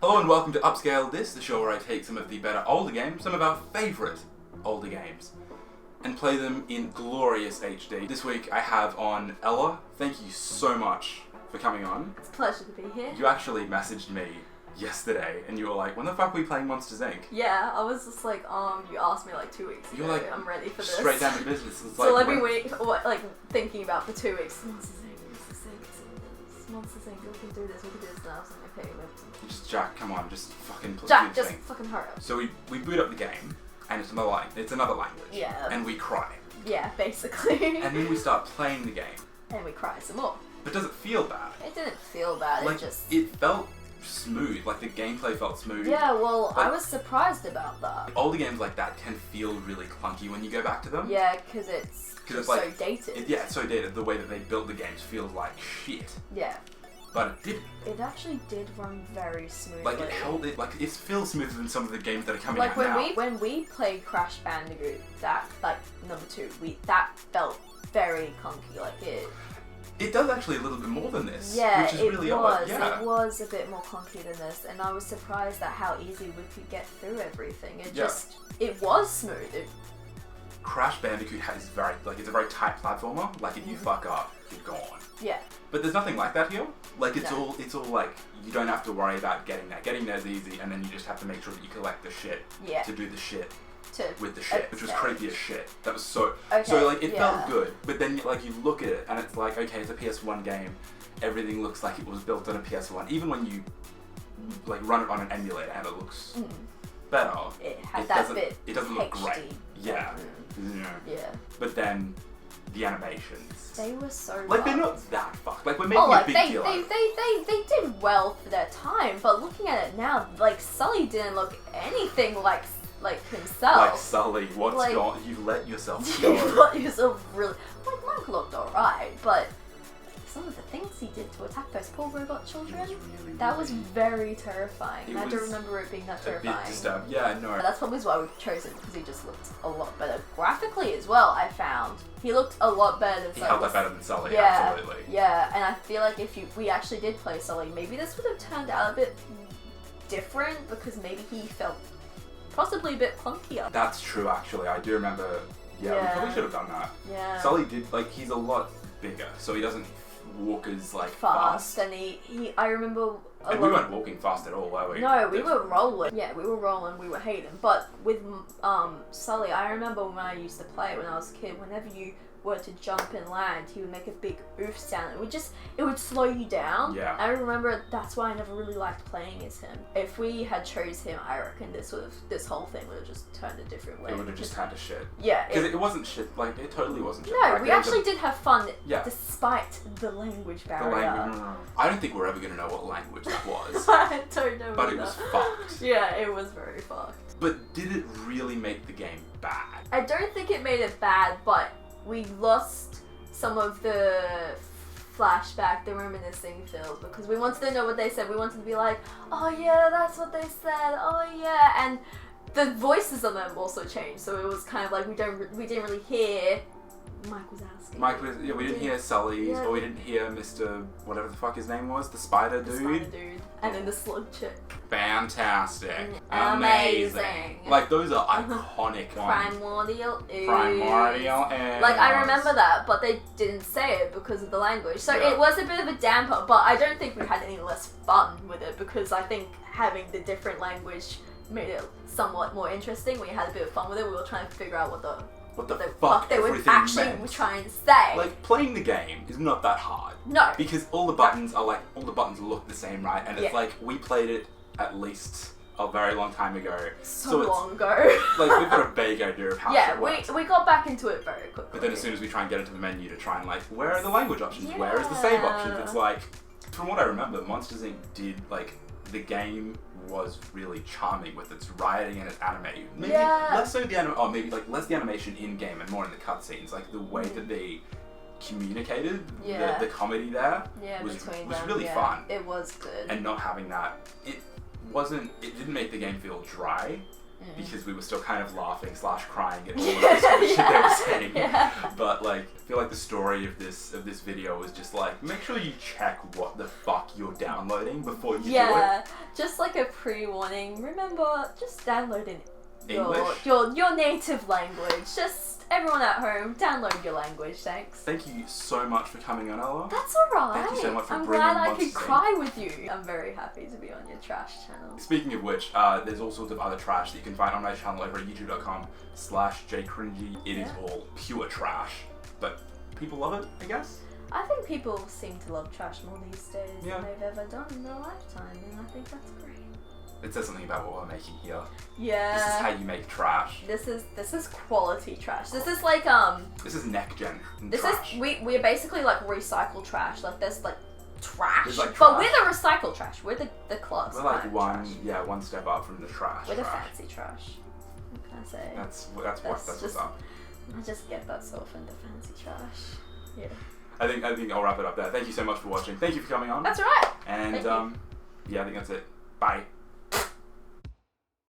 Hello and welcome to UPSCALE THIS, the show where I take some of the better older games, some of our favourite older games, and play them in glorious HD. This week I have on Ella. Thank you so much for coming on. It's a pleasure to be here. You actually messaged me yesterday and you were like, when the fuck are we playing Monsters Inc? Yeah, I was just like, you asked me like 2 weeks ago. You're like, I'm ready for this. Straight down to business. It's so like, I've been thinking about for 2 weeks. Monsters Inc, we can do this, and I was like, okay, just Jack, come on, just fucking play Jack, the just thing. fucking hurry up. So we boot up the game, and it's another language. Yeah. And we cry. Yeah, basically. And then we start playing the game. And we cry some more. But does it feel bad? It didn't feel bad, Like, it felt smooth, like the gameplay felt smooth. Yeah, well, Like, I was surprised about that. Older games like that can feel really clunky when you go back to them. Yeah, because it's like, so dated. It's so dated. The way that they built the games feels like shit. Yeah. But it did. It actually did run very smoothly. Like, it feels smoother than some of the games that are coming out now. When we played Crash Bandicoot, that, like, number 2, that felt very clunky, like It does actually a little bit more than this. Yeah, which is really odd. Yeah. It was a bit more clunky than this, and I was surprised at how easy we could get through everything. It was smooth. Crash Bandicoot it's a very tight platformer. Like, if you fuck up, you're gone. Yeah. But there's nothing like that here. Like, it's all like, you don't have to worry about getting there. Getting there's easy, and then you just have to make sure that you collect the shit to do the shit with the shit, which was creepy as shit. That was so like, it felt good, but then like you look at it and it's like, okay, it's a PS1 game. Everything looks like it was built on a PS1. Even when you like run it on an emulator and it looks better, it doesn't look great. Yeah. But then the animations, they were so like, they're not that fucked. Like, we're making a big deal out of it. They did well for their time, but looking at it now, like, Sully didn't look anything like himself. Like, Sully, you've let yourself go. You've let yourself really... Like, Mike looked alright, but some of the things he did to attack those poor robot children, that was very terrifying. I don't remember it being that terrifying. A bit disturbing. Yeah, no. That's probably why we've chosen, because he just looked a lot better. Graphically as well, I found. He looked a lot better than Sully. He held up better than Sully, absolutely. Yeah, and I feel like if we actually did play Sully, maybe this would have turned out a bit different, because maybe he felt possibly a bit clunkier. That's true, actually. I do remember. Yeah, we probably should have done that. Yeah. Sully did, like, he's a lot bigger, so he doesn't walk as, like, fast. And I remember... And we weren't walking fast at all, were we? No, we were rolling. Yeah, we were rolling, we were hating. But with Sully, I remember when I used to play when I was a kid, whenever you were to jump and land, he would make a big oof sound. It would slow you down. Yeah. I remember that's why I never really liked playing as him. If we had chose him, I reckon this whole thing would have just turned a different way. It would have just had to shit. Yeah. Because it wasn't shit, like, it totally wasn't shit. No, like, we actually did have fun despite the language barrier. I don't think we're ever going to know what language that was. I don't know. But it was fucked. Yeah, it was very fucked. But did it really make the game bad? I don't think it made it bad, but we lost some of the flashback, the reminiscing feels, because we wanted to know what they said. We wanted to be like, oh yeah, that's what they said, oh yeah, and the voices of them also changed, so it was kind of like we didn't really hear. Mike was asking. We didn't hear Sully's, or we didn't hear Mr. whatever the fuck his name was, the spider dude. And then the slug chick. Fantastic. Amazing. Like, those are iconic ones. Primordial ooze. Like, I remember that, but they didn't say it because of the language. So it was a bit of a damper, but I don't think we had any less fun with it, because I think having the different language made it somewhat more interesting. We had a bit of fun with it. We were trying to figure out what the fuck they were actually trying to say. Like, playing the game is not that hard. No. Because all the buttons look the same, right? And it's like, we played it at least a very long time ago. So long ago. Like, we've got a vague idea of how it works. we got back into it very quickly. But then as soon as we try and get into the menu to try and, like, where are the language options? Yeah. Where is the save options? It's like, from what I remember, Monsters Inc. did, like, the game was really charming with its writing and its animation. Maybe less so less the animation in game and more in the cutscenes. Like, the way that they communicated the comedy there was really fun. It was good. And not having that, it didn't make the game feel dry. because we were still kind of laughing / crying at all of this shit they were saying. But like, I feel like the story of this video was just like, make sure you check what the fuck you're downloading before you do it. Yeah, just like a pre-warning. Remember, just download in your native language. Just everyone at home, download your language, thanks. Thank you so much for coming on, Ella. That's alright. Thank you so much for I'm bringing glad I Monsters could cry with you. I'm very happy to be on your trash channel. Speaking of which, there's all sorts of other trash that you can find on my channel over at youtube.com/jcringy. It is all pure trash, but people love it, I guess. I think people seem to love trash more these days than they've ever done in their lifetime, and I think that's great. It says something about what we're making here. Yeah. This is how you make trash. This is quality trash. This is like This is next gen trash. We're basically like recycled trash. Like there's like trash. There's, like, trash. But we're the recycled trash. We're the class. We're like one step up from the trash. We're the fancy trash. What can I say? That's what's up. I just get that stuff in the fancy trash. Yeah. I think I'll wrap it up there. Thank you so much for watching. Thank you for coming on. That's right. And I think that's it. Bye.